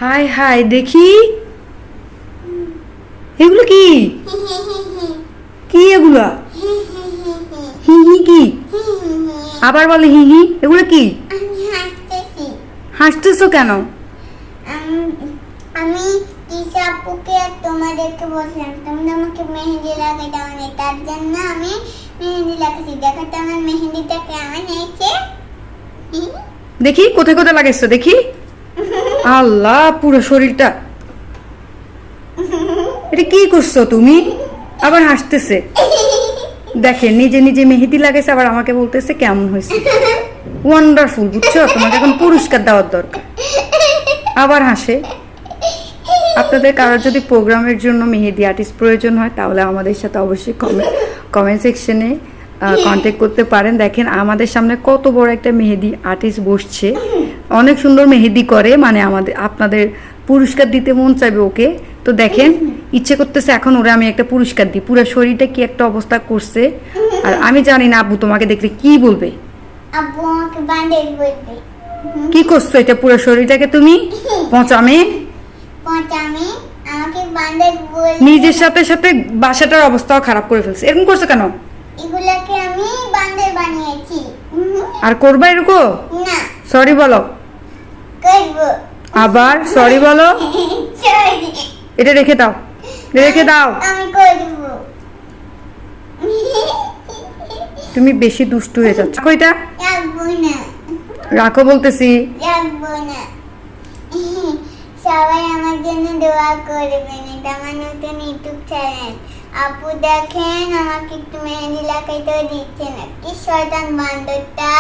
high high দেখি এগুলো কি কি এগুলো হি হি কি আবার বলে হি হি এগুলো কি হাসতেছো কেন আমি টিচারপুকে তোমাদেরকে বললাম তোমরা আমাকে মেহেন্দি লাগাই দাও না তার জন্য আমি মেহেন্দি লাগাইছি দেখো তো আমার মেহেন্দিটা কেমন হয়েছে দেখি কোথায় কোথায় লাগাইছো দেখি আল্লাহ পুরো শরীরটা এটা কি করছো তুমি আবার হাসতেছে দেখেন নিজে নিজে মেহেদি লাগাইছে আবার আমাকে বলতেছে কেমন হয়েছে ওয়ান্ডারফুল বুঝছো তোমাকে এখন পুরস্কার দেওয়ার দরকার আবার হাসে আপনাদের কারোর যদি প্রোগ্রামের জন্য মেহেদি আর্টিস্ট প্রয়োজন হয় তাহলে আমাদের সাথে অবশ্যই কমেন্ট সেকশনে কন্ট্যাক্ট করতে পারেন দেখেন আমাদের সামনে কত বড় একটা মেহেদি আর্টিস্ট বসছে অনেক সুন্দর মেহেদি করে মানে আপনাদের পুরস্কার দিতে মন চাইবে ওকে তো দেখেন ইচ্ছে করতেছে এখন ওরা আমি একটা পুরস্কার দিই পুরো শরীরটা কি একটা অবস্থা করছে আর আমি জানি না আব্বু তোমাকে দেখলে কি বলবে আব্বু আমাকে বান্ডেল বলবে কি করছো এটা পুরো শরীরটাকে তুমি পচামে আমাকে বান্ডেল বলবে নিজের সাথে সাথে বাসাটার অবস্থাও খারাপ করে ফেলছে এরকম করছো কেন এগুলাকে আমি বান্ডেল বানিয়েছি আর করবা এরকম না সরি বলো করব আবার সরি বলো সরি এটা রেখে দাও আমি করব তুমি বেশি দুষ্টু হয়ে যাচ্ছ কইটা রাখবো না রাখো বলতেছি রাখবো না সবাই আমার জন্য দোয়া করবেন এটা আমার নতুন ইউটিউব চ্যানেল আপু দেখেন আমাকে একটু মেহেন্দি লাগাইতেও দিচ্ছে না কি শয়তান বান্দরটা